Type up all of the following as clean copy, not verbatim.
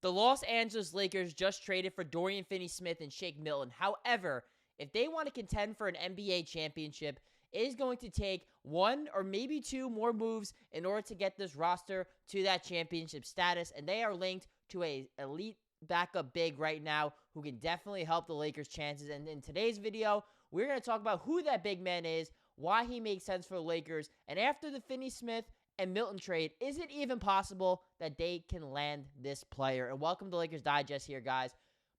The Los Angeles Lakers just traded for Dorian Finney-Smith and Shake Milton. However, if they want to contend for an NBA championship, it is going to take one or maybe two more moves in order to get this roster to that championship status, and they are linked to an elite backup big right now who can definitely help the Lakers' chances. And in today's video, we're going to talk about who that big man is, why he makes sense for the Lakers, and after the Finney-Smith and Milton trade, is it even possible that they can land this player? And welcome to Lakers Digest here, guys.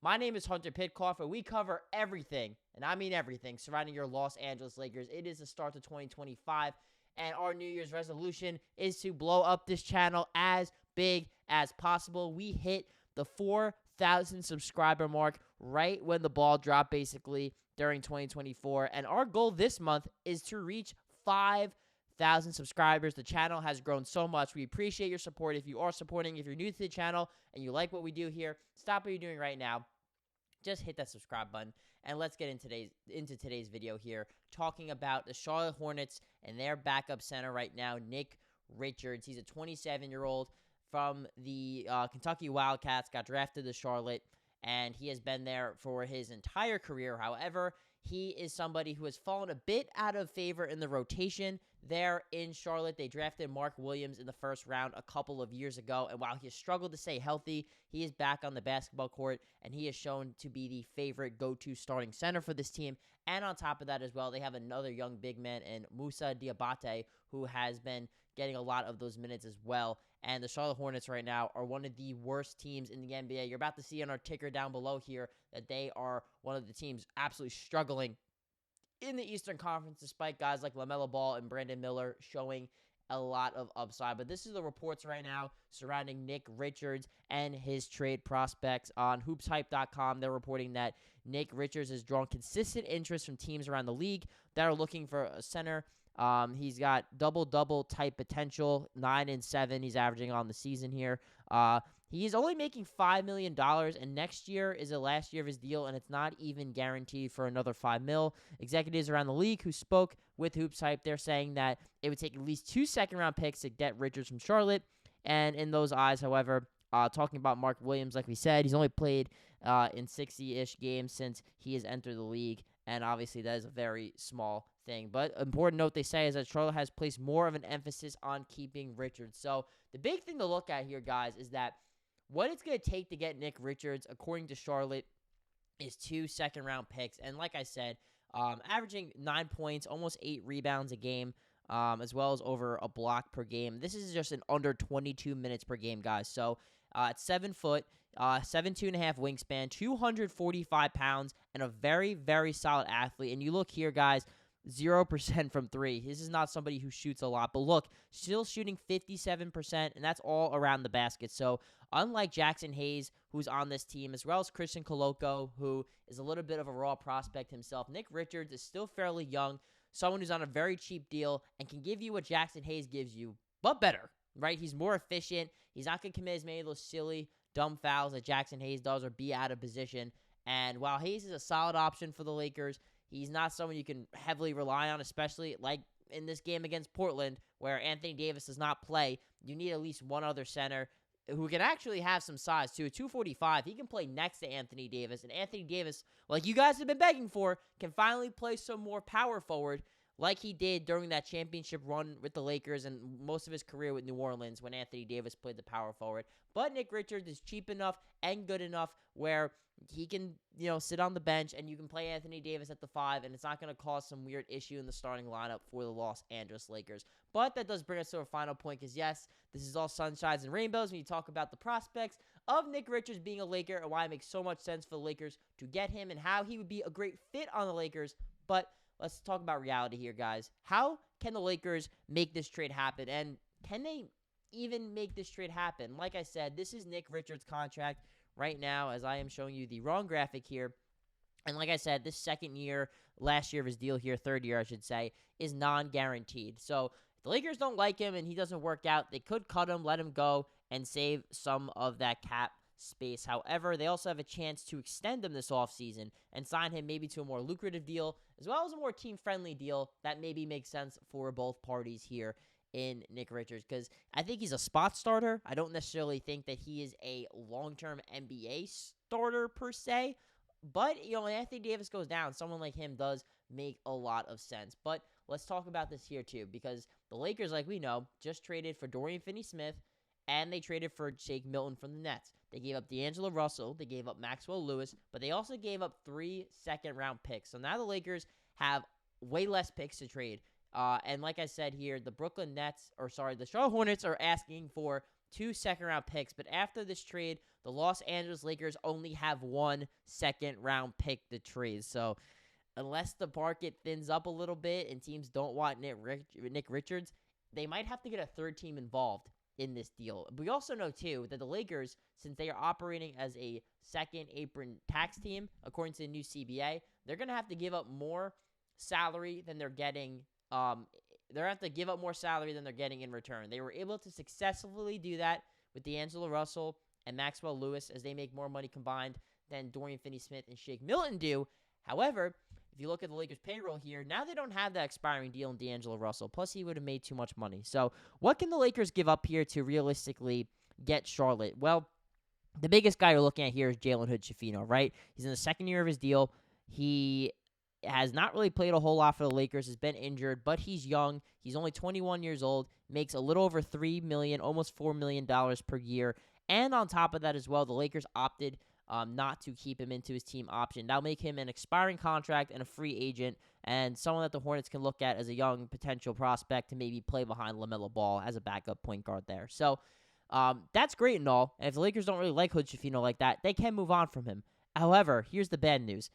My name is Hunter Pitcoff, and we cover everything, and I mean everything, surrounding your Los Angeles Lakers. It is the start of 2025, and our New Year's resolution is to blow up this channel as big as possible. We hit the 4,000 subscriber mark right when the ball dropped, basically, during 2024, and our goal this month is to reach 5,000 subscribers. The channel has grown so much. We appreciate your support. If you are supporting, if you're new to the channel and you like what we do here, stop what you're doing right now. Just hit that subscribe button, and let's get into today's video here, talking about the Charlotte Hornets and their backup center right now, Knecht Richards. He's a 27-year-old from the Kentucky Wildcats, got drafted to Charlotte, and he has been there for his entire career. However, he is somebody who has fallen a bit out of favor in the rotation there in Charlotte. They drafted Mark Williams in the first round a couple of years ago, and while he has struggled to stay healthy, he is back on the basketball court, and he is shown to be the favorite go-to starting center for this team. And on top of that as well, they have another young big man in Moussa Diabate, who has been getting a lot of those minutes as well. And the Charlotte Hornets right now are one of the worst teams in the NBA. You're about to see on our ticker down below here that they are one of the teams absolutely struggling in the Eastern Conference, despite guys like LaMelo Ball and Brandon Miller showing a lot of upside. But this is the reports right now surrounding Knecht Richards and his trade prospects. On hoopshype.com, they're reporting that Knecht Richards has drawn consistent interest from teams around the league that are looking for a center. He's got double-double type potential, 9 and 7 he's averaging on the season here. He's only making $5 million, and next year is the last year of his deal, and it's not even guaranteed for another $5 million. Executives around the league who spoke with Hoops Hype, they're saying that it would take at least 2 second-round picks to get Richards from Charlotte, and in those eyes, however, talking about Mark Williams, like we said, he's only played in 60-ish games since he has entered the league, and obviously that is a very small thing. But important note they say is that Charlotte has placed more of an emphasis on keeping Richards. So the big thing to look at here, guys, is that what it's going to take to get Knecht Richards, according to Charlotte, is 2 second-round picks. And like I said, averaging 9 points, almost 8 rebounds a game, as well as over a block per game. This is just an under 22 minutes per game, guys. So at 7 foot, 7'2.5" wingspan, 245 pounds, and a very, very solid athlete. And you look here, guys, 0% from 3. This is not somebody who shoots a lot, but look, still shooting 57%, and that's all around the basket. So unlike Jackson Hayes, who's on this team, as well as Christian Coloco, who is a little bit of a raw prospect himself, Knecht Richards is still fairly young, someone who's on a very cheap deal and can give you what Jackson Hayes gives you, but better, right? He's more efficient. He's not going to commit as many of those silly, dumb fouls that Jackson Hayes does or be out of position. And while Hayes is a solid option for the Lakers, he's not someone you can heavily rely on, especially like in this game against Portland where Anthony Davis does not play. You need at least one other center who can actually have some size, too. At 245, he can play next to Anthony Davis. And Anthony Davis, like you guys have been begging for, can finally play some more power forward like he did during that championship run with the Lakers and most of his career with New Orleans when Anthony Davis played the power forward. But Knecht Richards is cheap enough and good enough where he can, sit on the bench and you can play Anthony Davis at the 5, and it's not going to cause some weird issue in the starting lineup for the Los Angeles Lakers. But that does bring us to our final point because, yes, this is all sunshines and rainbows when you talk about the prospects of Knecht Richards being a Laker and why it makes so much sense for the Lakers to get him and how he would be a great fit on the Lakers. But let's talk about reality here, guys. How can the Lakers make this trade happen? And can they even make this trade happen? Like I said, this is Knecht Richards' contract right now, as I am showing you the wrong graphic here. And like I said, this second year, last year of his deal here, third year, I should say, is non-guaranteed. So if the Lakers don't like him and he doesn't work out, they could cut him, let him go, and save some of that cap space. However, they also have a chance to extend him this offseason and sign him maybe to a more lucrative deal, as well as a more team-friendly deal that maybe makes sense for both parties here in Nick Richards because I think he's a spot starter. I don't necessarily think that he is a long-term NBA starter per se. But, when Anthony Davis goes down, someone like him does make a lot of sense. But let's talk about this here, too, because the Lakers, like we know, just traded for Dorian Finney-Smith, and they traded for Shake Milton from the Nets. They gave up D'Angelo Russell, they gave up Maxwell Lewis, but they also gave up 3 second-round picks. So now the Lakers have way less picks to trade. And like I said here, the the Charlotte Hornets are asking for 2 second-round picks. But after this trade, the Los Angeles Lakers only have 1 second-round pick to trade. So unless the market thins up a little bit and teams don't want Nick Richards, they might have to get a third team involved in this deal. We also know, too, that the Lakers, since they are operating as a second apron tax team, according to the new CBA, they're going to have to give up more salary than they're getting. They're going to have to give up more salary than they're getting in return. They were able to successfully do that with D'Angelo Russell and Maxwell Lewis as they make more money combined than Dorian Finney-Smith and Shake Milton do. However, if you look at the Lakers' payroll here, now they don't have that expiring deal in D'Angelo Russell. Plus, he would have made too much money. So, what can the Lakers give up here to realistically get Charlotte? Well, the biggest guy you're looking at here is Jalen Hood-Schifino, right? He's in the second year of his deal. He has not really played a whole lot for the Lakers, has been injured, but he's young. He's only 21 years old, makes a little over $3 million, almost $4 million per year. And on top of that as well, the Lakers opted not to keep him into his team option. That'll make him an expiring contract and a free agent, and someone that the Hornets can look at as a young potential prospect to maybe play behind LaMelo Ball as a backup point guard there. So that's great and all, and if the Lakers don't really like Hood-Schifino like that, they can move on from him. However, here's the bad news.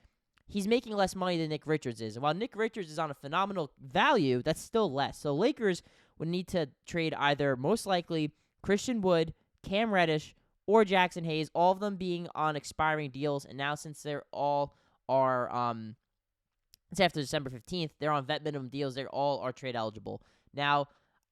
He's making less money than Nick Richards is. And while Nick Richards is on a phenomenal value, that's still less. So Lakers would need to trade either, most likely, Christian Wood, Cam Reddish, or Jackson Hayes, all of them being on expiring deals. And now since they're all it's after December 15th, they're on vet minimum deals. They all are trade eligible. Now,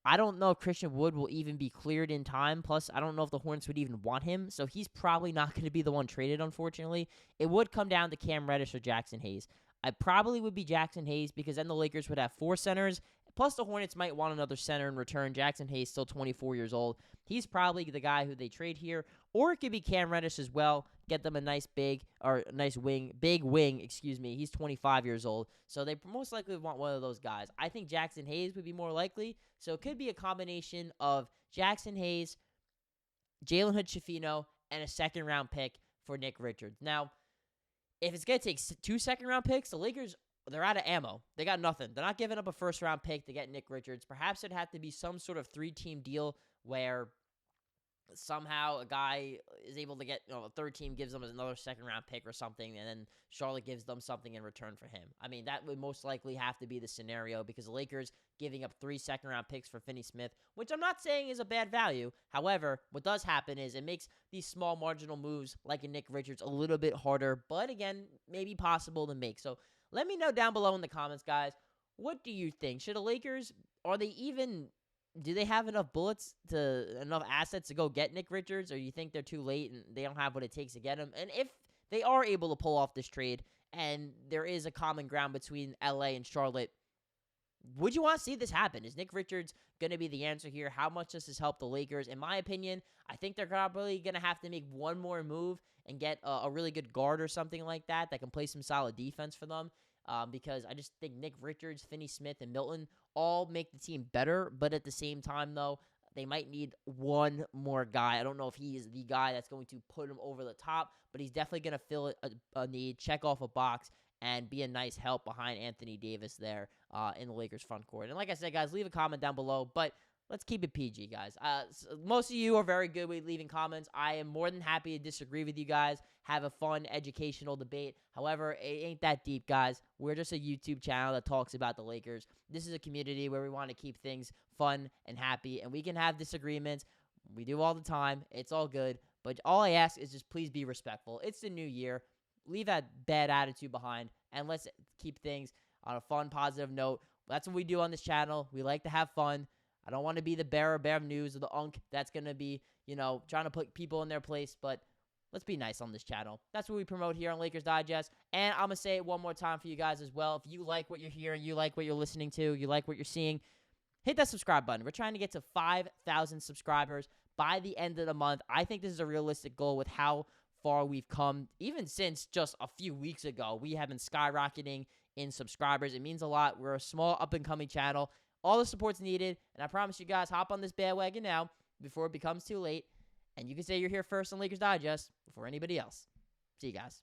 I don't know if Christian Wood will even be cleared in time. Plus, I don't know if the Hornets would even want him. So he's probably not going to be the one traded, unfortunately. It would come down to Cam Reddish or Jackson Hayes. I probably would be Jackson Hayes because then the Lakers would have 4 centers. Plus, the Hornets might want another center in return. Jackson Hayes, still 24 years old. He's probably the guy who they trade here. Or it could be Cam Reddish as well. Get them a nice big wing, excuse me. He's 25 years old. So they most likely want one of those guys. I think Jackson Hayes would be more likely. So it could be a combination of Jackson Hayes, Jalen Hood-Schifino, and a second-round pick for Nick Richards. Now, if it's going to take 2 second-round picks, the Lakers, they're out of ammo. They got nothing. They're not giving up a first-round pick to get Nick Richards. Perhaps it'd have to be some sort of 3-team deal where somehow a guy is able to get, a third team gives them another second-round pick or something, and then Charlotte gives them something in return for him. I mean, that would most likely have to be the scenario because the Lakers giving up 3 second-round picks for Finney-Smith, which I'm not saying is a bad value. However, what does happen is it makes these small marginal moves like a Nick Richards a little bit harder, but again, maybe possible to make. So let me know down below in the comments, guys. What do you think? Should the Lakers, do they have enough enough assets to go get Nick Richards, or you think they're too late and they don't have what it takes to get him? And if they are able to pull off this trade and there is a common ground between LA and Charlotte, would you want to see this happen? Is Nick Richards going to be the answer here? How much does this help the Lakers? In my opinion, I think they're probably going to have to make one more move and get a really good guard or something like that can play some solid defense for them. Because I just think Nick Richards, Finney-Smith, and Milton all make the team better. But at the same time, though, they might need one more guy. I don't know if he is the guy that's going to put him over the top, but he's definitely going to fill a need, check off a box, and be a nice help behind Anthony Davis there in the Lakers front court. And like I said, guys, leave a comment down below. But let's keep it PG, guys. Most of you are very good with leaving comments. I am more than happy to disagree with you guys, have a fun, educational debate. However, it ain't that deep, guys. We're just a YouTube channel that talks about the Lakers. This is a community where we want to keep things fun and happy, and we can have disagreements. We do all the time. It's all good. But all I ask is just please be respectful. It's the new year. Leave that bad attitude behind, and let's keep things on a fun, positive note. That's what we do on this channel. We like to have fun. I don't want to be the bearer of bad news or the unk that's going to be, trying to put people in their place, but let's be nice on this channel. That's what we promote here on Lakers Digest, and I'm going to say it one more time for you guys as well. If you like what you're hearing, you like what you're listening to, you like what you're seeing, hit that subscribe button. We're trying to get to 5,000 subscribers by the end of the month. I think this is a realistic goal with how far we've come. Even since just a few weeks ago, we have been skyrocketing in subscribers. It means a lot. We're a small up-and-coming channel. All the support's needed, and I promise you guys, hop on this bandwagon now before it becomes too late, and you can say you're here first on Lakers Digest before anybody else. See you guys.